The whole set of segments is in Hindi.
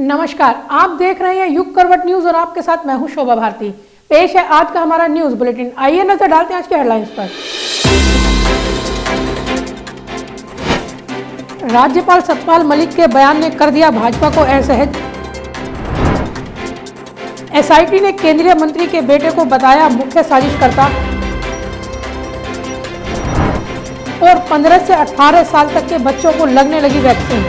नमस्कार, आप देख रहे हैं युग करवट न्यूज और आपके साथ मैं हूं शोभा भारती। पेश है आज का हमारा न्यूज बुलेटिन। आइए नजर डालते हैं आज के हेडलाइंस पर। राज्यपाल सतपाल मलिक के बयान ने कर दिया भाजपा को असहज। एसआईटी ने केंद्रीय मंत्री के बेटे को बताया मुख्य साजिशकर्ता। और 15 से 18 साल तक के बच्चों को लगने लगी वैक्सीन।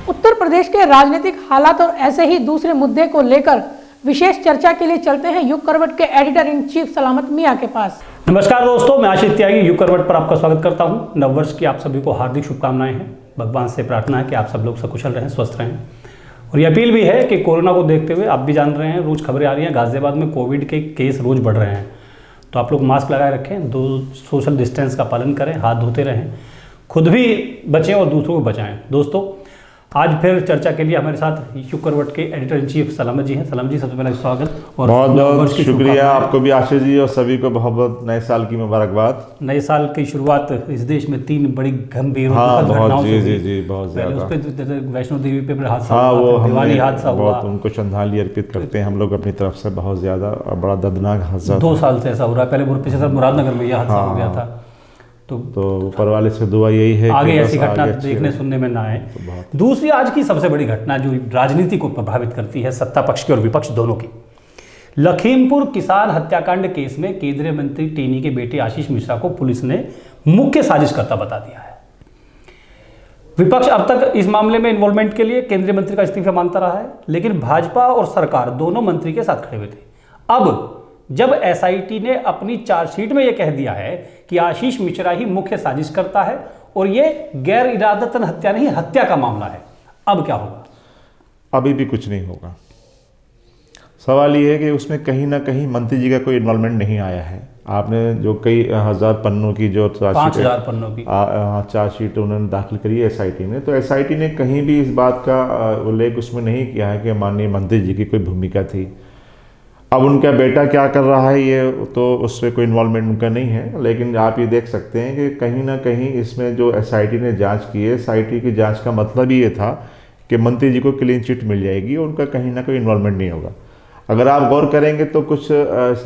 उत्तर प्रदेश के राजनीतिक हालात और ऐसे ही दूसरे मुद्दे को लेकर विशेष चर्चा के लिए चलते हैं युग करवट के एडिटर इन चीफ सलामत मियां के पास। नमस्कार दोस्तों, मैं आशीष त्यागी युग करवट पर आपका स्वागत करता हूं। नववर्ष की आप सभी को हार्दिक शुभकामनाएं हैं। भगवान से प्रार्थना है कि आप सब लोग सकुशल रहें, स्वस्थ रहें। और ये अपील भी है कि कोरोना को देखते हुए आप भी जान रहे हैं, रोज खबरें आ रही हैं गाजियाबाद में कोविड के केस रोज बढ़ रहे हैं, तो आप लोग मास्क लगाए रखें, सोशल डिस्टेंस का पालन करें, हाथ धोते रहें, खुद भी बचें और दूसरों को बचाएं। दोस्तों, आज फिर चर्चा के लिए हमारे साथ युग करवट के एडिटर इन चीफ सलामत जी हैं। सलामत जी, सबसे पहले स्वागत और बहुत बहुत शुक्रिया आपको भी आशीष जी, और सभी को बहुत बहुत नए साल की मुबारकबाद। नए साल की शुरुआत इस देश में 3 बड़ी गंभीर घटनाओं से जी बहुत ज्यादा। उस पे वैष्णो देवी पे हादसा, दिवाली हादसा हुआ, बहुत उनको श्रद्धांजलि अर्पित करते हैं हम लोग अपनी तरफ से। बहुत ज्यादा और बड़ा दर्दनाक हादसा 2 साल से ऐसा हो रहा है। पहले पिछले साल मुरादनगर में यह हादसा हो गया था। तो ऊपर वाले से दुआ यही है आगे ऐसी घटना देखने सुनने में ना आए। दूसरी आज की सबसे बड़ी घटना जो राजनीति को प्रभावित करती है, सत्ता पक्ष की और विपक्ष दोनों की। लखीमपुर किसान हत्याकांड केस में केंद्रीय मंत्री टेनी के बेटे आशीष मिश्रा को पुलिस ने मुख्य साजिशकर्ता बता दिया है। विपक्ष अब तक इस मामले में इन्वॉल्वमेंट के लिए केंद्रीय मंत्री का इस्तीफा मांगता रहा है, लेकिन भाजपा और सरकार दोनों मंत्री के साथ खड़े हुए थे। अब जब एसआईटी ने अपनी चार्जशीट में यह कह दिया है कि आशीष मिश्रा ही मुख्य साजिशकर्ता है और यह गैर इरादतन हत्या नहीं, हत्या का मामला है, अब क्या होगा? अभी भी कुछ नहीं होगा। सवाल यह है कि उसमें कहीं ना कहीं मंत्री जी का कोई इन्वॉल्वमेंट नहीं आया है। आपने जो कई हजार पन्नों की जो 5000 पन्नों की चार्जशीट उन्होंने दाखिल करी है एसआईटी ने, तो एसआईटी ने कहीं भी इस बात का उल्लेख उसमें नहीं किया है कि माननीय मंत्री जी की कोई भूमिका थी। अब उनका बेटा क्या कर रहा है ये तो उससे कोई इन्वॉल्वमेंट उनका नहीं है, लेकिन आप ये देख सकते हैं कि कहीं ना कहीं इसमें जो एसआईटी ने जांच की है, एसआईटी की जांच का मतलब ही ये था कि मंत्री जी को क्लीन चिट मिल जाएगी और उनका कहीं ना कोई इन्वॉल्वमेंट नहीं होगा। अगर आप गौर करेंगे तो कुछ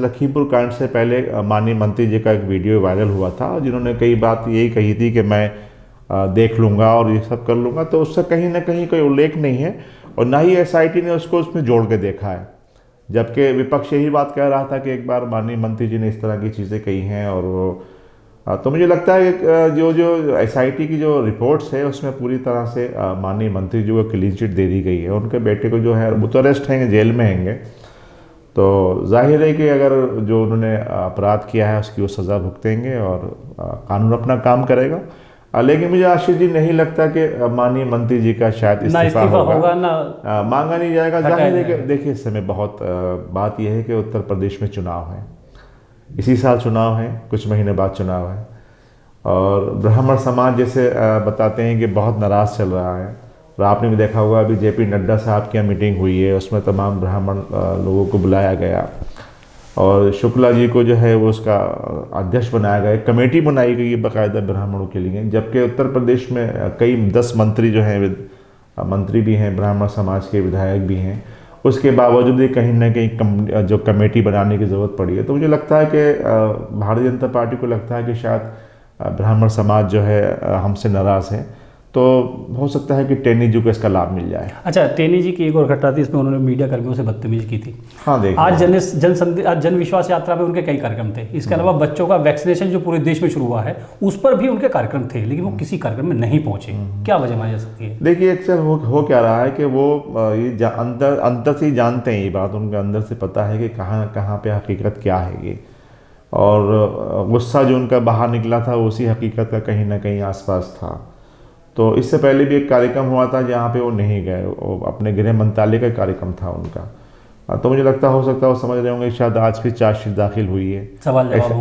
लखीमपुर कांड से पहले माननीय मंत्री जी का एक वीडियो वायरल हुआ था, जिन्होंने कई बात यही कही थी कि मैं देख लूँगा और ये सब कर लूँगा, तो उससे कहीं ना कहीं कोई उल्लेख नहीं है और ना ही एसआईटी ने उसको उसमें जोड़ के देखा है। जबकि विपक्ष यही बात कह रहा था कि एक बार माननीय मंत्री जी ने इस तरह की चीज़ें कही हैं, और वो तो मुझे लगता है कि जो एसआईटी की जो रिपोर्ट्स है उसमें पूरी तरह से माननीय मंत्री जी को क्लीन चिट दे दी गई है। उनके बेटे को जो है वो तो अरेस्ट हैंगे, जेल में हैंगे, तो जाहिर है कि अगर जो उन्होंने अपराध किया है उसकी वो सज़ा भुगतेंगे और कानून अपना काम करेगा। लेकिन मुझे आशीष जी नहीं लगता कि माननीय मंत्री जी का शायद इस्तीफा होगा ना, मांगा नहीं जाएगा। जाहिर है कि देखिए इस समय बहुत बात यह है कि उत्तर प्रदेश में चुनाव है, इसी साल चुनाव है, कुछ महीने बाद चुनाव है, और ब्राह्मण समाज जैसे बताते हैं कि बहुत नाराज़ चल रहा है। और आपने भी देखा होगा अभी जेपी नड्डा साहब की मीटिंग हुई है, उसमें तमाम ब्राह्मण लोगों को बुलाया गया और शुक्ला जी को जो है वो उसका अध्यक्ष बनाया गया, कमेटी बनाई गई है बाकायदा ब्राह्मणों के लिए। जबकि उत्तर प्रदेश में कई 10 मंत्री जो हैं, मंत्री भी हैं, ब्राह्मण समाज के विधायक भी हैं, उसके बावजूद भी कहीं ना कहीं जो कमेटी बनाने की ज़रूरत पड़ी है। तो मुझे लगता है कि भारतीय जनता पार्टी को लगता है कि शायद ब्राह्मण समाज जो है हमसे नाराज़ है, तो हो सकता है कि टेनी जी को इसका लाभ मिल जाए। अच्छा, टेनी जी की एक और घटना थी, इसमें उन्होंने मीडिया कर्मियों से बदतमीजी की थी। हाँ, देखिए आज जन विश्वास यात्रा में उनके कई कार्यक्रम थे। इसके अलावा बच्चों का वैक्सीनेशन जो पूरे देश में शुरू हुआ है उस पर भी उनके कार्यक्रम थे, लेकिन वो किसी कार्यक्रम में नहीं पहुंचे। क्या वजह मानी जा सकती है? देखिए, अक्सर हो क्या रहा है कि वो ये अंदर से ही जानते हैं, ये बात उनके अंदर से पता है कि कहाँ पे हकीकत क्या है ये, और गुस्सा जो उनका बाहर निकला था उसी हकीकत का कहीं ना कहीं आसपास था। तो इससे पहले भी एक कार्यक्रम हुआ था जहाँ पे वो नहीं गए, वो अपने गृह मंत्रालय का कार्यक्रम था उनका। तो मुझे लगता हो सकता है वो समझ रहे होंगे शायद आज भी चार्जशीट दाखिल हुई है,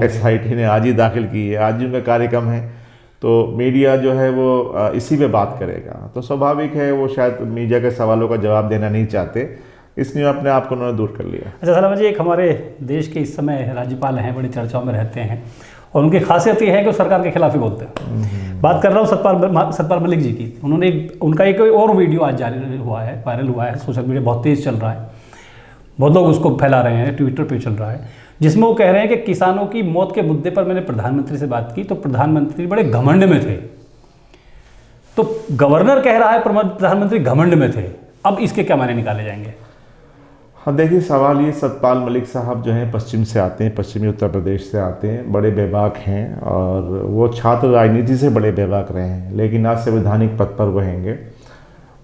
एसआईटी ने आज ही दाखिल की है, आज ही उनका कार्यक्रम है, तो मीडिया जो है वो इसी पे बात करेगा। तो स्वाभाविक है वो शायद मीडिया के सवालों का जवाब देना नहीं चाहते, इसलिए अपने आप को उन्होंने दूर कर लिया। अच्छा सलाम जी, एक हमारे देश के इस समय राज्यपाल हैं, बड़ी चर्चाओं में रहते हैं और उनकी खासियत ये है कि वो सरकार के खिलाफ ही बोलते हैं। बात कर रहा हूँ सतपाल मलिक जी की। उन्होंने उनका एक और वीडियो आज जारी हुआ है, वायरल हुआ है, सोशल मीडिया बहुत तेज़ चल रहा है, बहुत लोग उसको फैला रहे हैं, ट्विटर पे चल रहा है, जिसमें वो कह रहे हैं कि किसानों की मौत के मुद्दे पर मैंने प्रधानमंत्री से बात की तो प्रधानमंत्री बड़े घमंड में थे। तो गवर्नर कह रहा है प्रधानमंत्री घमंड में थे, अब इसके क्या मायने निकाले जाएंगे? हाँ देखिए, सवाल ये, सतपाल मलिक साहब जो हैं पश्चिम से आते हैं, पश्चिमी उत्तर प्रदेश से आते हैं, बड़े बेबाक हैं और वो छात्र राजनीति से बड़े बेबाक रहे हैं, लेकिन आज संवैधानिक पद पर रहेंगे।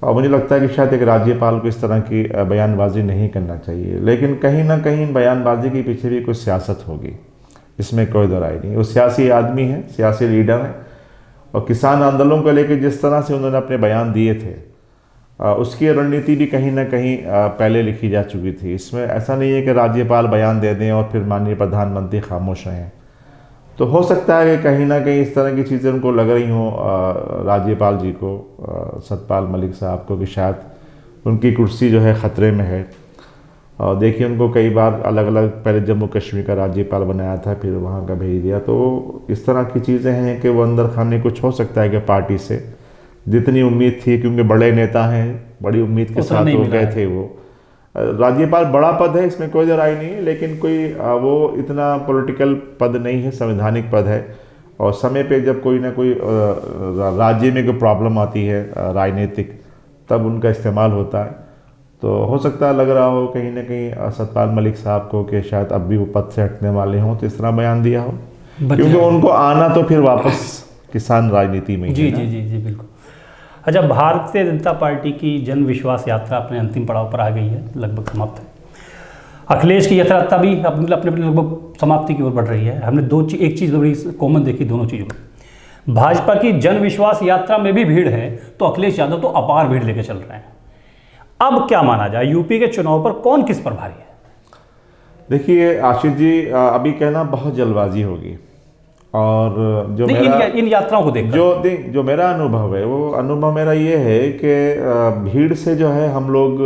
और मुझे लगता है कि शायद एक राज्यपाल को इस तरह की बयानबाजी नहीं करना चाहिए, लेकिन कहीं ना कहीं बयानबाजी के पीछे भी कुछ सियासत होगी, इसमें कोई दो राय नहीं। वो सियासी आदमी हैं, सियासी लीडर हैं, और किसान आंदोलन को लेकर जिस तरह से उन्होंने अपने बयान दिए थे उसकी रणनीति भी कहीं ना कहीं पहले लिखी जा चुकी थी। इसमें ऐसा नहीं है कि राज्यपाल बयान दे दें और फिर माननीय प्रधानमंत्री खामोश रहें। तो हो सकता है कि कहीं ना कहीं इस तरह की चीज़ें उनको लग रही हों राज्यपाल जी को, सतपाल मलिक साहब को, कि शायद उनकी कुर्सी जो है ख़तरे में है। और देखिए, उनको कई बार अलग अलग, पहले जम्मू कश्मीर का राज्यपाल बनाया था, फिर वहाँ का भेज दिया। तो इस तरह की चीज़ें हैं कि वो अंदर खाने कुछ हो सकता है कि पार्टी से जितनी उम्मीद थी, क्योंकि बड़े नेता हैं, बड़ी उम्मीद के साथ वो गए थे। वो राज्यपाल बड़ा पद है, इसमें कोई राय नहीं है, लेकिन कोई वो इतना पॉलिटिकल पद नहीं है, संवैधानिक पद है। और समय पे जब कोई ना कोई राज्य में कोई प्रॉब्लम आती है राजनीतिक, तब उनका इस्तेमाल होता है। तो हो सकता है, लग रहा हो कहीं ना कहीं सतपाल मलिक साहब को कि शायद अब भी वो पद से हटने वाले हों, तो इस तरह बयान दिया हो, क्योंकि उनको आना तो फिर वापस किसान राजनीति में ही जी जी जी जी बिल्कुल। अच्छा, भारतीय जनता पार्टी की जन विश्वास यात्रा अपने अंतिम पड़ाव पर आ गई है, लगभग समाप्त है। अखिलेश की यात्रा भी अपने लगभग समाप्ति की ओर बढ़ रही है। हमने एक चीज़ बड़ी कॉमन देखी दोनों चीज़ों में। भाजपा की जन विश्वास यात्रा में भी भीड़ है, तो अखिलेश यादव तो अपार भीड़ लेकर चल रहे हैं। अब क्या माना जाए, यूपी के चुनाव पर कौन किस पर भारी है? देखिए आशीष जी, अभी कहना बहुत जल्दबाजी होगी, और जो मेरा इन यात्राओं को देख जो मेरा अनुभव है, वो अनुभव मेरा ये है कि भीड़ से जो है हम लोग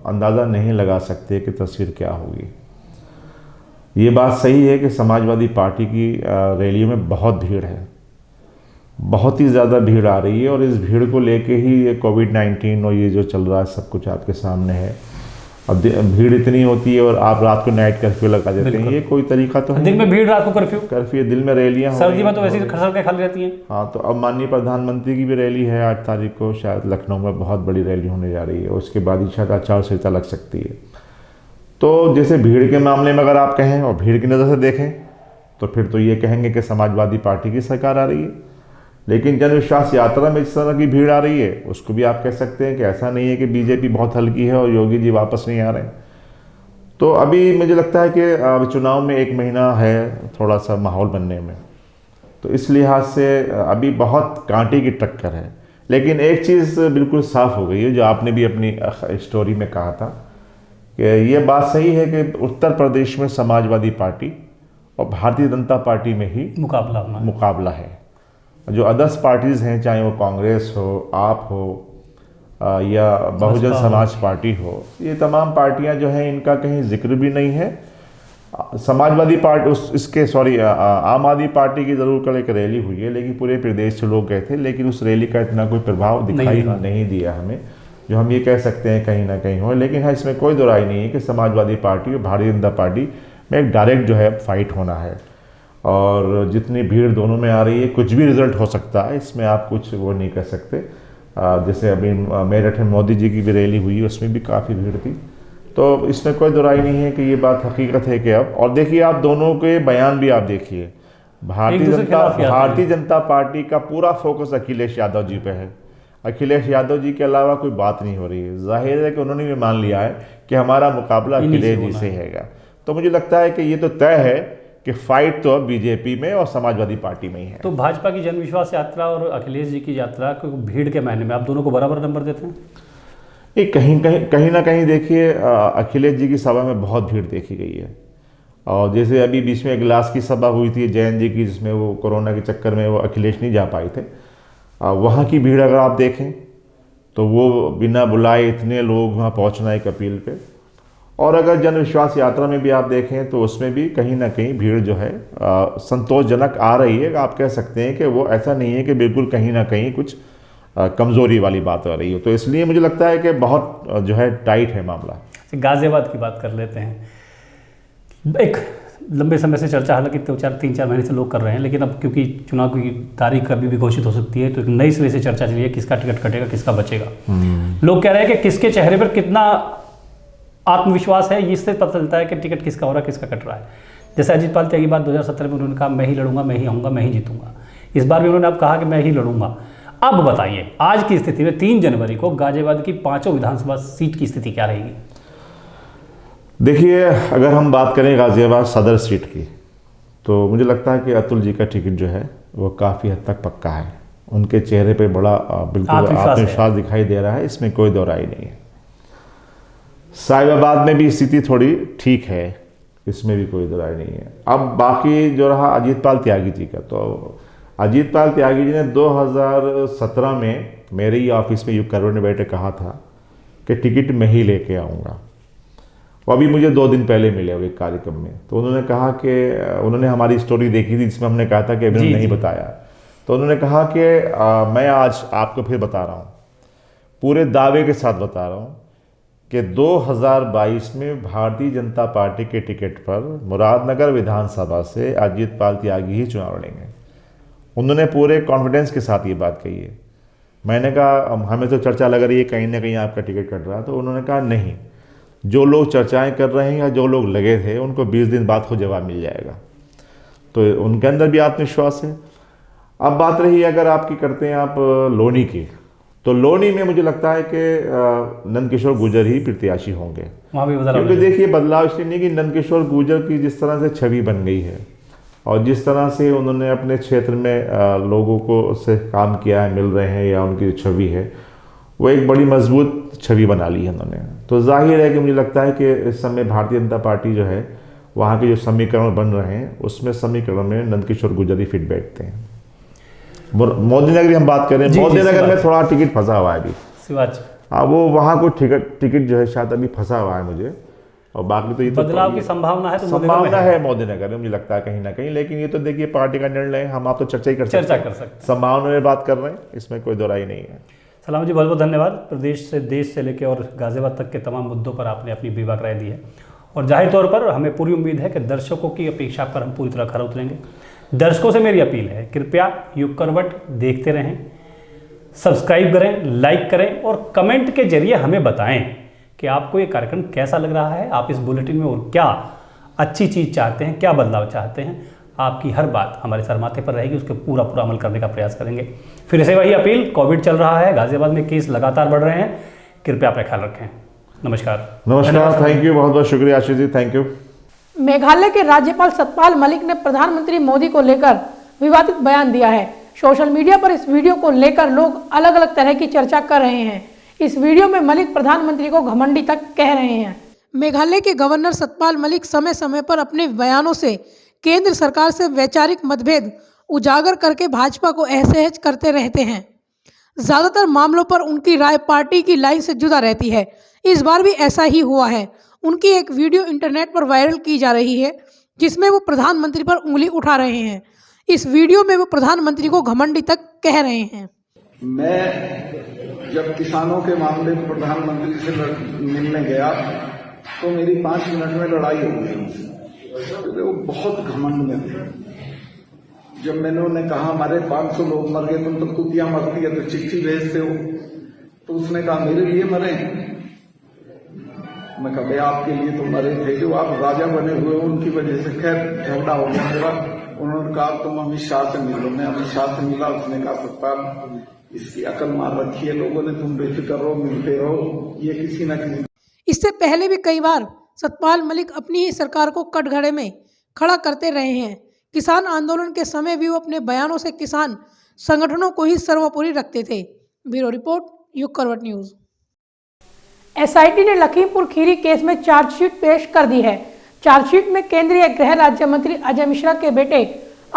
अंदाज़ा नहीं लगा सकते कि तस्वीर क्या होगी। ये बात सही है कि समाजवादी पार्टी की रैलियों में बहुत भीड़ है, बहुत ही ज़्यादा भीड़ आ रही है, और इस भीड़ को लेके ही ये कोविड-19 और ये जो चल रहा है सब कुछ आपके सामने है। अब भीड़ इतनी होती है और आप रात को नाइट कर्फ्यू लगा देते हैं, ये कोई तरीका तो है? दिन में भीड़, रात को कर्फ्यू, दिन में रैलियाँ, सर्दी में तो वैसे ही सड़कें खाली रहती हैं। हाँ, तो अब माननीय प्रधानमंत्री की भी रैली है 8 तारीख को, शायद लखनऊ में बहुत बड़ी रैली होने जा रही है, उसके बाद ही शायद आचार संहिता लग सकती है। तो जैसे भीड़ के मामले में अगर आप कहें और भीड़ की नज़र से देखें, तो फिर तो ये कहेंगे कि समाजवादी पार्टी की सरकार आ रही है। लेकिन जन विश्वास यात्रा में इस तरह की भीड़ आ रही है, उसको भी आप कह सकते हैं कि ऐसा नहीं है कि बीजेपी बहुत हल्की है और योगी जी वापस नहीं आ रहे हैं। तो अभी मुझे लगता है कि चुनाव में 1 महीना है थोड़ा सा माहौल बनने में, तो इस लिहाज से अभी बहुत कांटे की टक्कर है। लेकिन एक चीज़ बिल्कुल साफ़ हो गई है, जो आपने भी अपनी स्टोरी में कहा था, कि ये बात सही है कि उत्तर प्रदेश में समाजवादी पार्टी और भारतीय जनता पार्टी में ही मुकाबला है। जो अदर्स पार्टीज़ हैं, चाहे वो कांग्रेस हो, आप हो, या बहुजन समाज पार्टी हो, ये तमाम पार्टियां जो हैं, इनका कहीं जिक्र भी नहीं है। समाजवादी पार्टी आम आदमी पार्टी की ज़रूर कल एक रैली हुई है, लेकिन पूरे प्रदेश से लोग गए थे, लेकिन उस रैली का इतना कोई प्रभाव दिखाई नहीं दिया हमें, जो हम ये कह सकते हैं कहीं ना कहीं हो। लेकिन हाँ, इसमें कोई दो राय नहीं है कि समाजवादी पार्टी और भारतीय जनता पार्टी में एक डायरेक्ट जो है फाइट होना है, और जितनी भीड़ दोनों में आ रही है, कुछ भी रिजल्ट हो सकता है, इसमें आप कुछ वो नहीं कर सकते। जैसे अभी मेरठ में मोदी जी की भी रैली हुई, उसमें भी काफ़ी भीड़ थी। तो इसमें कोई दुराई नहीं है कि ये बात हकीकत है कि अब, और देखिए आप दोनों के बयान भी आप देखिए, भारतीय जनता पार्टी का पूरा फोकस अखिलेश यादव जी पे है। अखिलेश यादव जी के अलावा कोई बात नहीं हो रही है। जाहिर है कि उन्होंने भी मान लिया है कि हमारा मुकाबला अखिलेश जी से हैगा। तो मुझे लगता है कि ये तो तय है कि फाइट तो अब बीजेपी में और समाजवादी पार्टी में ही है। तो भाजपा की जन विश्वास यात्रा और अखिलेश जी की यात्रा को भीड़ के मायने में आप दोनों को बराबर नंबर देते हैं? ये कहीं ना कहीं देखिए, अखिलेश जी की सभा में बहुत भीड़ देखी गई है। और जैसे अभी बीच में एक गिलास की सभा हुई थी जैन जी की, जिसमें वो कोरोना के चक्कर में वो अखिलेश नहीं जा पाए थे, वहाँ की भीड़ अगर आप देखें तो वो बिना बुलाए इतने लोग वहाँ पहुँचना एक अपील पे, और अगर जन विश्वास यात्रा में भी आप देखें तो उसमें भी कहीं ना कहीं भीड़ जो है संतोषजनक आ रही है। आप कह सकते हैं कि वो ऐसा नहीं है कि बिल्कुल कहीं ना कहीं कुछ कमज़ोरी वाली बात आ रही हो। तो इसलिए मुझे लगता है कि बहुत जो है टाइट है मामला। गाज़ियाबाद की बात कर लेते हैं। एक लंबे समय से चर्चा हालांकि 3-4 महीने से लोग कर रहे हैं, लेकिन अब क्योंकि चुनाव की तारीख कभी भी घोषित हो सकती है तो एक नई सिरे से चर्चा चली है किसका टिकट कटेगा, किसका बचेगा। लोग कह रहे हैं कि किसके चेहरे पर कितना आत्मविश्वास है, इससे पता चलता है कि टिकट किसका हो रहा है, किसका कट रहा है। जैसे अजीत पाल त्यागी बात 2017 में उन्होंने कहा मैं ही लड़ूंगा, मैं ही आऊँगा, मैं ही जीतूंगा। इस बार भी उन्होंने अब कहा कि मैं ही लड़ूंगा। अब बताइए आज की स्थिति में 3 जनवरी को गाजियाबाद की 5 विधानसभा सीट की स्थिति क्या रहेगी? देखिए, अगर हम बात करें गाज़ियाबाद सदर सीट की तो मुझे लगता है कि अतुल जी का टिकट जो है वो काफ़ी हद तक पक्का है। उनके चेहरे पे बड़ा बिल्कुल आत्मविश्वास दिखाई दे रहा है, इसमें कोई दो राय नहीं है। साहिबाबाद में भी स्थिति थोड़ी ठीक है, इसमें भी कोई दो राय नहीं है। अब बाकी जो रहा अजीत पाल त्यागी जी का, तो अजीत पाल त्यागी जी ने 2017 में मेरे ही ऑफिस में युग करवट ने बैठे कहा था कि टिकट मैं ही लेके आऊँगा। वो अभी मुझे 2 दिन पहले मिले हुए कार्यक्रम में, तो उन्होंने कहा कि उन्होंने हमारी स्टोरी देखी थी जिसमें हमने कहा था कि अभी नहीं बताया, तो उन्होंने कहा कि मैं आज आपको फिर बता रहा हूँ, पूरे दावे के साथ बता रहा हूँ कि 2022 में भारतीय जनता पार्टी के टिकट पर मुरादनगर विधानसभा से अजीत पाल त्यागी ही चुनाव लड़ेंगे। उन्होंने पूरे कॉन्फिडेंस के साथ ये बात कही है। मैंने कहा हमें तो चर्चा लग रही है कहीं ना कहीं आपका टिकट कट रहा है, तो उन्होंने कहा नहीं, जो लोग चर्चाएं कर रहे हैं या जो लोग लगे थे उनको 20 दिन बाद को जवाब मिल जाएगा। तो उनके अंदर भी आत्मविश्वास है। अब बात रही अगर आपकी करते हैं आप लोनी की, तो लोनी में मुझे लगता है कि नंदकिशोर गुर्जर ही प्रत्याशी होंगे। वहाँ भी बदलाव, क्योंकि देखिए बदलाव इसलिए नहीं कि नंदकिशोर गुर्जर की जिस तरह से छवि बन गई है और जिस तरह से उन्होंने अपने क्षेत्र में लोगों को से काम किया है, मिल रहे हैं, या उनकी छवि है वो एक बड़ी मजबूत छवि बना ली है उन्होंने। तो जाहिर है कि मुझे लगता है कि इस समय भारतीय जनता पार्टी जो है वहाँ के जो समीकरण बन रहे हैं उसमें समीकरण में नंदकिशोर गुर्जर ही फिट बैठते हैं। मोदी नगर की हम बात करें, मोदी नगर में थोड़ा टिकट फंसा हुआ है अभी, हाँ वो वहाँ को टिकट जो है शायद अभी फंसा हुआ है मुझे, और बाकी तो ये बदलाव की संभावना है, तो संभावना है मोदी नगर में मुझे लगता है कहीं ना कहीं। लेकिन ये तो देखिए पार्टी का निर्णय, हम आप तो चर्चा ही कर सकते हैं, संभावना में बात कर रहे हैं, इसमें कोई दो राय नहीं है। सलाम जी, बहुत बहुत धन्यवाद। प्रदेश से, देश से लेकर और गाजियाबाद तक के तमाम मुद्दों पर आपने अपनी बेबाक राय दी है, और जाहिर तौर पर हमें पूरी उम्मीद है कि दर्शकों की अपेक्षा पर हम पूरी तरह खरा उतरेंगे। दर्शकों से मेरी अपील है, कृपया युग करवट देखते रहें, सब्सक्राइब करें, लाइक करें और कमेंट के जरिए हमें बताएं कि आपको ये कार्यक्रम कैसा लग रहा है, आप इस बुलेटिन में और क्या अच्छी चीज़ चाहते हैं, क्या बदलाव चाहते हैं। आपकी हर बात हमारे सर माथे पर रहेगी, उसके पूरा अमल करने का प्रयास करेंगे। फिर से वही अपील, कोविड चल रहा है, गाजियाबाद में केस लगातार बढ़ रहे हैं, कृपया अपना ख्याल रखें। नमस्कार। थैंक यू, बहुत बहुत शुक्रिया आशीष जी, थैंक यू। मेघालय के राज्यपाल सतपाल मलिक ने प्रधानमंत्री मोदी को लेकर विवादित बयान दिया है। सोशल मीडिया पर इस वीडियो को लेकर लोग अलग अलग तरह की चर्चा कर रहे हैं। इस वीडियो में मलिक प्रधानमंत्री को घमंडी तक कह रहे हैं। मेघालय के गवर्नर सतपाल मलिक समय समय पर अपने बयानों से केंद्र सरकार से वैचारिक मतभेद उजागर करके भाजपा को असहज करते रहते हैं। ज्यादातर मामलों पर उनकी राय पार्टी की लाइन से जुदा रहती है। इस बार भी ऐसा ही हुआ है। उनकी एक वीडियो इंटरनेट पर वायरल की जा रही है जिसमें वो प्रधानमंत्री पर उंगली उठा रहे हैं। इस वीडियो में वो प्रधानमंत्री को घमंडी तक कह रहे हैं। मैं जब किसानों के मामले में प्रधानमंत्री से मिलने गया तो मेरी 5 मिनट में लड़ाई हो गई उनसे, क्योंकि वो बहुत घमंड में थे। जब मैंने उन्हें कहा हमारे 500 लोग मर गए, तुम तो कुतिया मरती है तो चिट्ठी भेजते हो, तो उसने कहा मेरे लिए मरे। मैं कहा भाई आपके लिए तो मरे थे, जो आप राजा बने हुए उनकी वजह से खैर झगड़ा हो गया मेरा। उन्होंने कहा तुम अमित शाह से मिलो। मैं अमित शाह से मिला, उसने कहा सत्तार इसकी अकल मार रखी है लोगों ने, तुम बेफिक्र रहो, मिलते रहो, ये किसी न किसी। इससे पहले भी कई बार सतपाल मलिक अपनी ही सरकार को कटघरे में खड़ा करते रहे हैं। किसान आंदोलन के समय भी वो अपने बयानों से किसान संगठनों को ही सर्वोपरि रखते थे। ब्यूरो रिपोर्ट, युग करवट न्यूज। एसआईटी ने लखीमपुर खीरी केस में चार्जशीट पेश कर दी है। चार्जशीट में केंद्रीय गृह राज्य मंत्री अजय मिश्रा के बेटे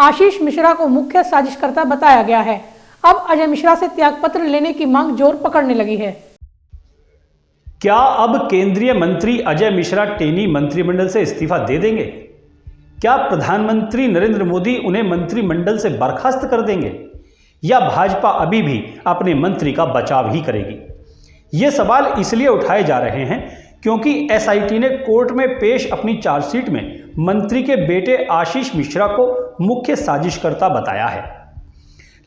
आशीष मिश्रा को मुख्य साजिशकर्ता बताया गया है। अब अजय मिश्रा से त्यागपत्र लेने की मांग जोर पकड़ने लगी है। क्या अब केंद्रीय मंत्री अजय मिश्रा टेनी मंत्रिमंडल से इस्तीफा दे देंगे? क्या प्रधानमंत्री नरेंद्र मोदी उन्हें मंत्रिमंडल से बर्खास्त कर देंगे या भाजपा अभी भी अपने मंत्री का बचाव ही करेगी? ये सवाल इसलिए उठाए जा रहे हैं क्योंकि एसआईटी ने कोर्ट में पेश अपनी चार्जशीट में मंत्री के बेटे आशीष मिश्रा को मुख्य साजिशकर्ता बताया है।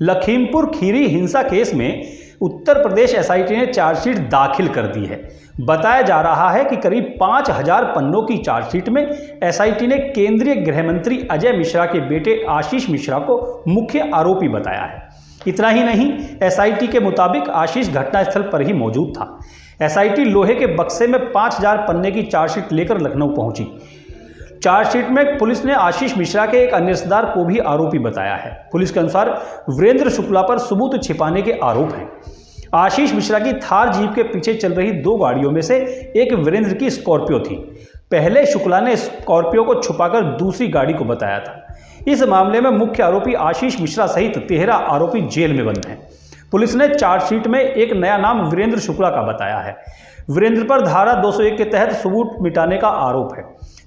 लखीमपुर खीरी हिंसा केस में उत्तर प्रदेश एसआईटी ने चार्जशीट दाखिल कर दी है। बताया जा रहा है कि करीब 5000 पन्नों की चार्जशीट में एसआईटी ने केंद्रीय गृह मंत्री अजय मिश्रा के बेटे आशीष मिश्रा को मुख्य आरोपी बताया है। इतना ही नहीं, एसआईटी के मुताबिक आशीष घटनास्थल पर ही मौजूद था। एसआईटी लोहे के बक्से में 5000 पन्ने की चार्जशीट लेकर लखनऊ पहुंची। चार्जशीट में पुलिस ने आशीष मिश्रा के एक अन्य रिश्तेदार को भी आरोपी बताया है। पुलिस के अनुसार वीरेंद्र शुक्ला पर सबूत छिपाने के आरोप हैं। आशीष मिश्रा की थार जीप के पीछे चल रही 2 गाड़ियों में से एक वीरेंद्र की स्कॉर्पियो थी। पहले शुक्ला ने स्कॉर्पियो को छुपाकर दूसरी गाड़ी को बताया था। इस मामले में मुख्य आरोपी आशीष मिश्रा सहित 13 आरोपी जेल में बंद हैं। पुलिस ने चार्जशीट में एक नया नाम वीरेंद्र शुक्ला का बताया है। वीरेंद्र पर धारा 201 के तहत सबूत मिटाने का आरोप है।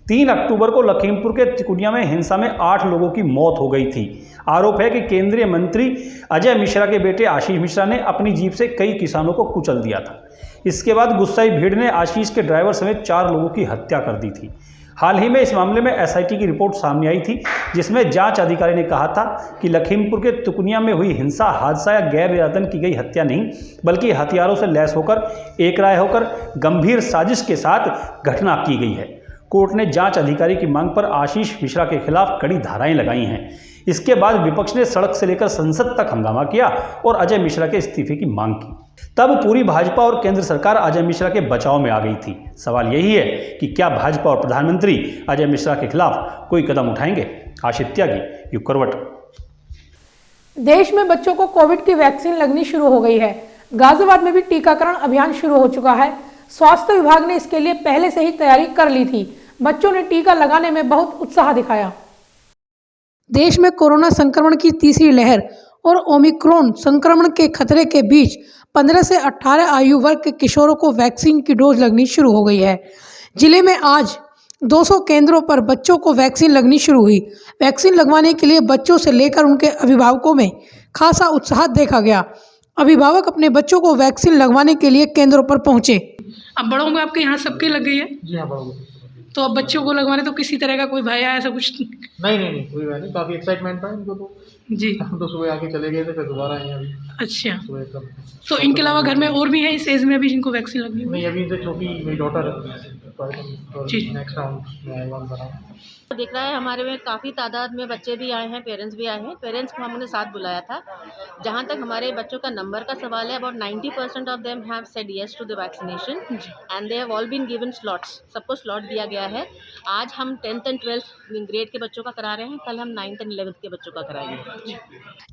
3 अक्टूबर को लखीमपुर के तिकुनिया में हिंसा में 8 लोगों की मौत हो गई थी। आरोप है कि केंद्रीय मंत्री अजय मिश्रा के बेटे आशीष मिश्रा ने अपनी जीप से कई किसानों को कुचल दिया था। इसके बाद गुस्साई भीड़ ने आशीष के ड्राइवर समेत 4 लोगों की हत्या कर दी थी। हाल ही में इस मामले में एसआईटी की रिपोर्ट सामने आई थी, जिसमें जांच अधिकारी ने कहा था कि लखीमपुर के तिकुनिया में हुई हिंसा हादसा या गैर इरादतन की गई हत्या नहीं, बल्कि हथियारों से लैस होकर एक राय होकर गंभीर साजिश के साथ घटना की गई है। कोर्ट ने जांच अधिकारी की मांग पर आशीष मिश्रा के खिलाफ कड़ी धाराएं लगाई हैं। इसके बाद विपक्ष ने सड़क से लेकर संसद तक हंगामा किया और अजय मिश्रा के इस्तीफे की मांग की। तब पूरी भाजपा और केंद्र सरकार अजय मिश्रा के बचाव में आ गई थी। सवाल यही है कि क्या भाजपा और प्रधानमंत्री अजय मिश्रा के खिलाफ कोई कदम उठाएंगे? आशित त्यागी, युग करवट। देश में बच्चों को कोविड की वैक्सीन लगनी शुरू हो गई है। गाजियाबाद में भी टीकाकरण अभियान शुरू हो चुका है। स्वास्थ्य विभाग ने इसके लिए पहले से ही तैयारी कर ली थी। बच्चों ने टीका लगाने में बहुत उत्साह दिखाया। देश में कोरोना संक्रमण की तीसरी लहर और ओमिक्रॉन संक्रमण के खतरे के बीच 15 से 18 आयु वर्ग के किशोरों को वैक्सीन की डोज लगनी शुरू हो गई है। जिले में आज 200 केंद्रों पर बच्चों को वैक्सीन लगनी शुरू हुई। वैक्सीन लगवाने के लिए बच्चों से लेकर उनके अभिभावकों में खासा उत्साह देखा गया। अभिभावक अपने बच्चों को वैक्सीन लगवाने के लिए केंद्रों पर पहुंचे। अब बड़ों को आपके यहाँ सबके लग गई है? जी हाँ, बड़ों को। तो अब बच्चों को लगवाने तो किसी तरह का कोई भय या ऐसा कुछ? नहीं, कोई बात नहीं। काफ़ी एक्साइटमेंट था इनको तो। जी, हम तो सुबह आके चले गए थे, फिर दोबारा आए हैं अभी अच्छा। सुबह एकदम। तो इनके अलावा घर में और भी है इस एज में भी जिनको वैक्सीन लगनी है? नहीं, अभी इनसे छोटी मेरी डॉटर है, जी। नेक्स्ट राउंड में आएगा उनका। दिख रहा है हमारे में काफ़ी तादाद में बच्चे भी आए हैं, पेरेंट्स भी आए हैं। पेरेंट्स को हमने साथ बुलाया था। जहाँ तक हमारे बच्चों का नंबर का सवाल है, about 90% of them have said yes to the vaccination and they have all been given slots. सबको स्लॉट दिया गया है। आज हम 10th एंड 12th ग्रेड के बच्चों का करा रहे हैं, कल हम 9th एंड 11th के बच्चों का कराएंगे।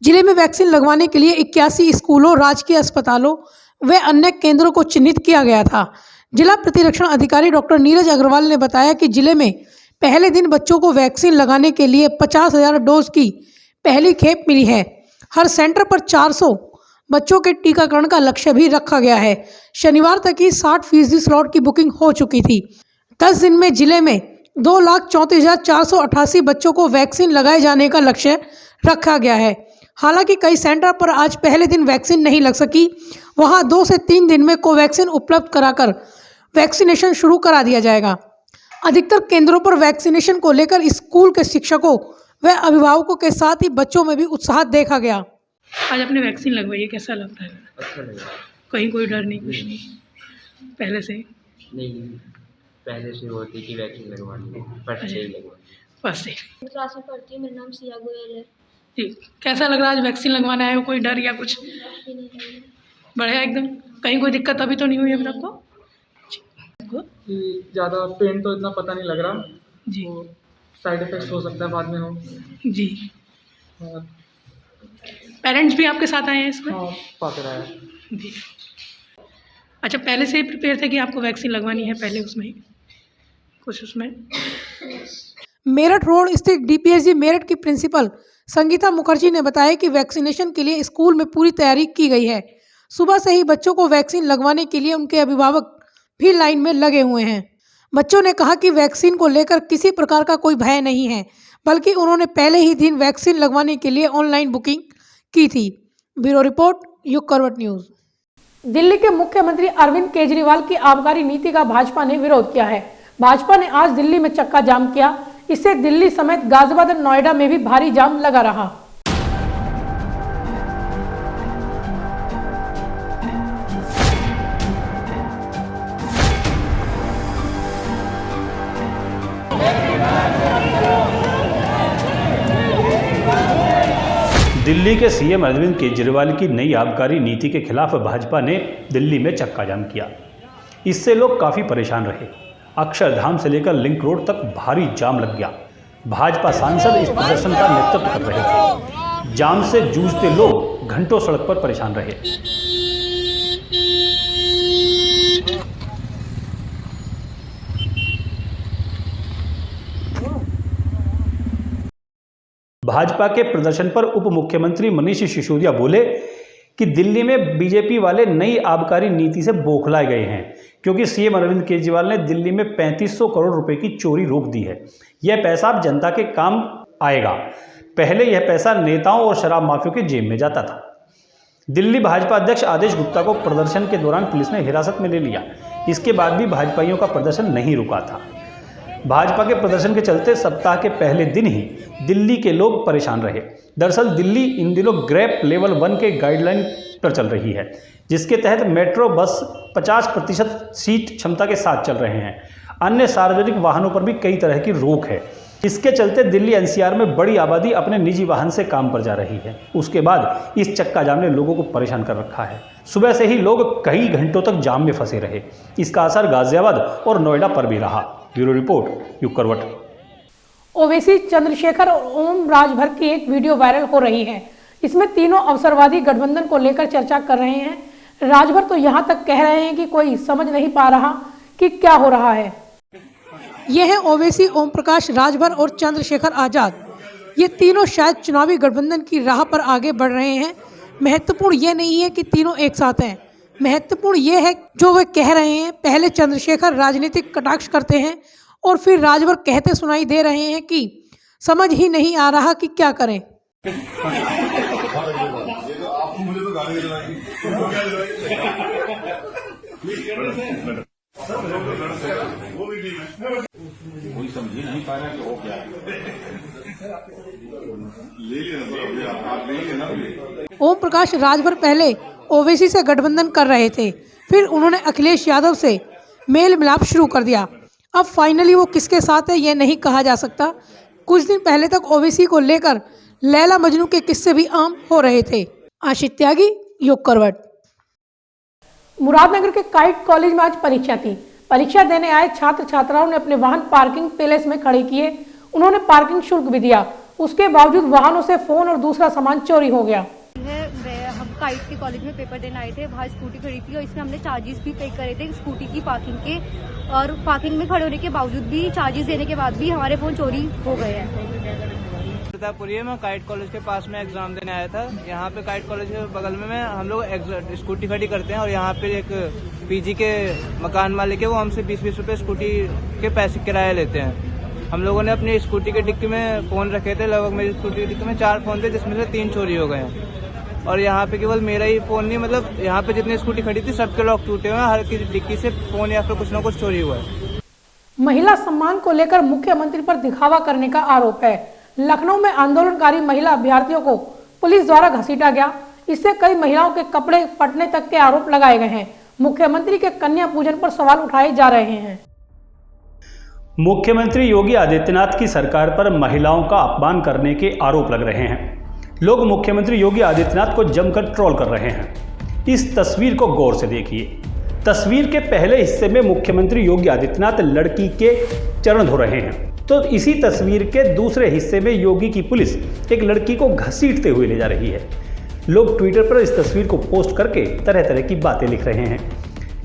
जिले में वैक्सीन लगवाने के लिए 81 स्कूलों, राजकीय अस्पतालों व अन्य केंद्रों को चिन्हित किया गया था। जिला प्रतिरक्षण अधिकारी डॉक्टर नीरज अग्रवाल ने बताया कि जिले में पहले दिन बच्चों को वैक्सीन लगाने के लिए 50,000 डोज की पहली खेप मिली है। हर सेंटर पर 400 बच्चों के टीकाकरण का लक्ष्य भी रखा गया है। शनिवार तक ही 60% स्लॉट की बुकिंग हो चुकी थी। 10 दिन में जिले में 2,34,488 बच्चों को वैक्सीन लगाए जाने का लक्ष्य रखा गया है। हालांकि कई सेंटर पर आज पहले दिन वैक्सीन नहीं लग सकी। वहां 2 से 3 दिन में कोवैक्सीन उपलब्ध कराकर वैक्सीनेशन शुरू करा दिया जाएगा। अधिकतर केंद्रों पर वैक्सीनेशन को लेकर स्कूल के शिक्षकों व अभिभावकों के साथ ही बच्चों में भी उत्साह देखा गया। आज अपने वैक्सीन लगवाइए, कैसा लग रहा है? अच्छा लग रहा है। कहीं कोई डर नहीं, कुछ नहीं पहले से? नहीं, पहले से होती कि वैक्सीन लगवानी है, फर्स्ट से ही लगवानी। फर्स्ट से क्लास में पढ़ती हूँ। मेरा नाम सिया गोयल है। जी, कैसा लग रहा है आज वैक्सीन लगवाने आए हो? कोई डर या कुछ? भी नहीं है। बढ़िया एकदम। कहीं कोई दिक्कत अभी तो नहीं हुई अभी तक को? कि ज़्यादा पेन तो इतना पता नहीं लग रहा जी, तो साइड इफेक्ट्स हो सकता है बाद में हो। जी। और पेरेंट्स भी आपके साथ आए हैं इसमें? हाँ, पाकर आया। जी। अच्छा, पहले से ही प्रिपेयर थे कि आपको वैक्सीन लगवानी है पहले उसमें ही कुछ उसमें? मेरठ रोड स्थित डीपीएसजी मेरठ की प्रिंसिपल संगीता मुखर्जी ने बताया कि वैक्सीनेशन के लिए स्कूल में पूरी तैयारी की गई है। सुबह से ही बच्चों को वैक्सीन लगवाने के लिए उनके अभिभावक भी लाइन में लगे हुए हैं। बच्चों ने कहा कि वैक्सीन को लेकर किसी प्रकार का कोई भय नहीं है, बल्कि उन्होंने पहले ही दिन वैक्सीन लगवाने के लिए ऑनलाइन बुकिंग की थी। ब्यूरो रिपोर्ट, युग करवट न्यूज। दिल्ली के मुख्यमंत्री अरविंद केजरीवाल की आबकारी नीति का भाजपा ने विरोध किया है। भाजपा ने आज दिल्ली में चक्का जाम किया। इससे दिल्ली समेत गाजियाबाद और नोएडा में भी भारी जाम लगा रहा। दिल्ली के सीएम अरविंद केजरीवाल की नई आबकारी नीति के खिलाफ भाजपा ने दिल्ली में चक्का जाम किया। इससे लोग काफ़ी परेशान रहे। अक्षरधाम से लेकर लिंक रोड तक भारी जाम लग गया। भाजपा सांसद इस प्रदर्शन का नेतृत्व कर रहे थे। जाम से जूझते लोग घंटों सड़क पर परेशान रहे। भाजपा के प्रदर्शन पर उप मुख्यमंत्री मनीष सिसोदिया बोले कि दिल्ली में बीजेपी वाले नई आबकारी नीति से बौखलाए गए हैं, क्योंकि सीएम अरविंद केजरीवाल ने दिल्ली में 3500 करोड़ रुपए की चोरी रोक दी है। यह पैसा अब जनता के काम आएगा। पहले यह पैसा नेताओं और शराब माफियों के जेब में जाता था। दिल्ली भाजपा अध्यक्ष आदेश गुप्ता को प्रदर्शन के दौरान पुलिस ने हिरासत में ले लिया। इसके बाद भी भाजपाइयों का प्रदर्शन नहीं रुका था। भाजपा के प्रदर्शन के चलते सप्ताह के पहले दिन ही दिल्ली के लोग परेशान रहे। दरअसल दिल्ली इन दिनों ग्रेप लेवल 1 के गाइडलाइन पर चल रही है, जिसके तहत मेट्रो बस 50% सीट क्षमता के साथ चल रहे हैं। अन्य सार्वजनिक वाहनों पर भी कई तरह की रोक है। इसके चलते दिल्ली एनसीआर में बड़ी आबादी अपने निजी वाहन से काम पर जा रही है। उसके बाद इस चक्का जाम ने लोगों को परेशान कर रखा है। सुबह से ही लोग कई घंटों तक जाम में फंसे रहे। इसका असर गाजियाबाद और नोएडा पर भी रहा। ब्यूरो रिपोर्ट, युग करवट। ओवैसी, चंद्रशेखर और ओम राजभर की एक वीडियो वायरल हो रही है। इसमें तीनों अवसरवादी गठबंधन को लेकर चर्चा कर रहे हैं। राजभर तो यहां तक कह रहे हैं कि कोई समझ नहीं पा रहा कि क्या हो रहा है। यह है ओवैसी, ओम प्रकाश, राजभर और चंद्रशेखर आजाद। ये तीनों शायद चुनावी गठबंधन की राह पर आगे बढ़ रहे हैं। महत्वपूर्ण ये नहीं है कि तीनों एक साथ हैं, महत्वपूर्ण ये है जो वे कह रहे हैं। पहले चंद्रशेखर राजनीतिक कटाक्ष करते हैं और फिर राजभर कहते सुनाई दे रहे हैं कि समझ ही नहीं आ रहा कि क्या करें। कोई समझ ही नहीं पा रहा कि वो क्या है। ओम प्रकाश राजभर पहले ओवैसी से गठबंधन कर रहे थे, फिर उन्होंने अखिलेश यादव से मेल मिलाप शुरू कर दिया। अब फाइनली वो किसके साथ है यह नहीं कहा जा सकता। कुछ दिन पहले तक ओवैसी को लेकर लैला मजनू के किस्से भी आम हो रहे थे। आशित त्यागी, युग करवट। मुरादनगर के काइट कॉलेज में आज परीक्षा थी। परीक्षा देने आए छात्र छात्राओं ने अपने वाहन पार्किंग पैलेस में खड़े किए। उन्होंने पार्किंग शुल्क भी दिया। उसके बावजूद वाहनों से फोन और दूसरा सामान चोरी हो गया। हम काइट के कॉलेज में पेपर देने आए थे, वहाँ स्कूटी खड़ी थी और इसमें हमने चार्जेस भी पे करे थे स्कूटी की पार्किंग के, और पार्किंग में खड़े होने के बावजूद भी चार्जेस देने के बाद भी हमारे फोन चोरी हो गए हैं। मैं काइट कॉलेज के पास में एग्जाम देने आया था। यहाँ पे काइट कॉलेज के बगल में हम लोग स्कूटी खड़ी करते हैं और यहाँ पे एक पीजी के मकान मालिक है, वो हमसे 20-20 रुपए स्कूटी के पैसे किराया लेते हैं। हम लोगों ने अपनी स्कूटी के डिक्की में फ़ोन रखे थे। लगभग मेरी स्कूटी के डिक्की में 4 फ़ोन थे, जिसमें से 3 चोरी हो गए हैं। और यहाँ पे केवल मेरा ही फ़ोन नहीं, मतलब यहाँ पे जितनी स्कूटी खड़ी थी सबके लॉक टूटे हुए हैं। हर किसी डिक्की से फ़ोन या फिर कुछ ना कुछ चोरी हुआ है। महिला सम्मान को लेकर मुख्यमंत्री पर दिखावा करने का आरोप है। लखनऊ में आंदोलनकारी महिला अभ्यर्थियों को पुलिस द्वारा घसीटा गया। इससे कई महिलाओं के कपड़े फटने तक के आरोप लगाए गए हैं। मुख्यमंत्री के कन्या पूजन पर सवाल उठाए जा रहे हैं। मुख्यमंत्री योगी आदित्यनाथ की सरकार पर महिलाओं का अपमान करने के आरोप लग रहे हैं। लोग मुख्यमंत्री योगी आदित्यनाथ को जमकर ट्रोल कर रहे हैं। इस तस्वीर को गौर से देखिए। तस्वीर के पहले हिस्से में मुख्यमंत्री योगी आदित्यनाथ लड़की के चरण धो रहे हैं, तो इसी तस्वीर के दूसरे हिस्से में योगी की पुलिस एक लड़की को घसीटते हुए ले जा रही है। लोग ट्विटर पर इस तस्वीर को पोस्ट करके तरह तरह की बातें लिख रहे हैं।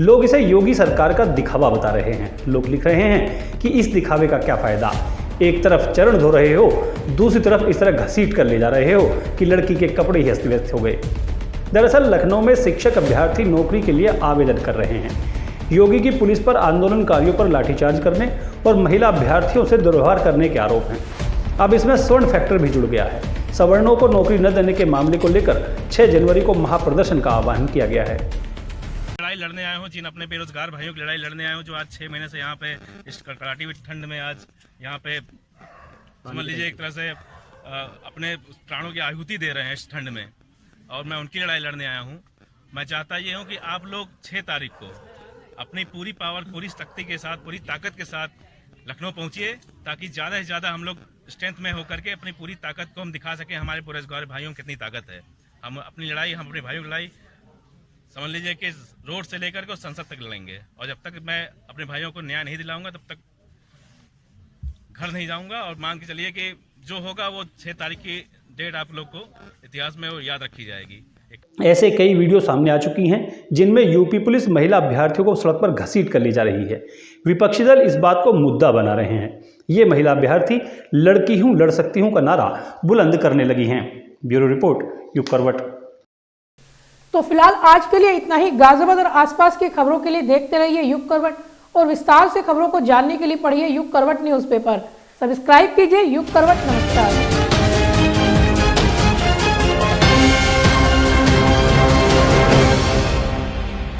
लोग इसे योगी सरकार का दिखावा बता रहे हैं। लोग लिख रहे हैं कि इस दिखावे का क्या फ़ायदा, एक तरफ चरण धो रहे हो, दूसरी तरफ इस तरह घसीट कर ले जा रहे हो कि लड़की के कपड़े ही अस्त व्यस्त हो गए। दरअसल लखनऊ में शिक्षक अभ्यर्थी नौकरी के लिए आवेदन कर रहे हैं। योगी की पुलिस पर आंदोलनकारियों पर लाठीचार्ज करने और महिला अभ्यर्थियों से दुर्व्यवहार करने के आरोप हैं। अब इसमें स्वर्ण फैक्टर भी जुड़ गया है। सवर्णों को नौकरी न देने के मामले को लेकर 6 जनवरी को महाप्रदर्शन का आह्वान किया गया है। लड़ाई लड़ने आए हूँ, जिन अपने बेरोजगार भाइयों की लड़ाई लड़ने आए हूँ, जो आज 6 महीने से यहाँ पे इस कड़ाटी हुई ठंड में आज यहाँ पे समझ लीजिए एक तरह से अपने प्राणों की आहुति दे रहे हैं इस ठंड में, और मैं उनकी लड़ाई लड़ने आया हूँ। मैं चाहता ये हूँ कि आप लोग 6 तारीख को अपनी पूरी पावर, पूरी शक्ति के साथ, पूरी ताकत के साथ लखनऊ पहुँचिए, ताकि ज़्यादा से ज़्यादा हम लोग स्ट्रेंथ में होकर के अपनी पूरी ताकत को हम दिखा सकें, हमारे बेरोजगार भाइयों में कितनी ताकत है। हम अपनी लड़ाई, हम अपने भाइयों की लड़ाई समझ लीजिए कि रोड से लेकर के संसद तक लड़ेंगे, और जब तक मैं अपने भाइयों को न्याय नहीं दिलाऊंगा तब तक घर नहीं जाऊंगा। और मान के चलिए कि जो होगा वो 6 तारीख की डेट आप लोग को इतिहास में वो याद रखी जाएगी। ऐसे कई वीडियो सामने आ चुकी हैं जिनमें यूपी पुलिस महिला अभ्यर्थियों को सड़क पर घसीट कर ले जा रही है। विपक्षी दल इस बात को मुद्दा बना रहे हैं। ये महिला अभ्यर्थी लड़की हूं, लड़ सकती हूं का नारा बुलंद करने लगी हैं। ब्यूरो रिपोर्ट, युग करवट। तो फिलहाल आज के लिए इतना ही। गाजियाबाद और आसपास की खबरों के लिए देखते रहिए युग करवट, और विस्तार से खबरों को जानने के लिए पढ़िए युग करवट न्यूज़पेपर। सब्सक्राइब कीजिए युग करवट। नमस्कार।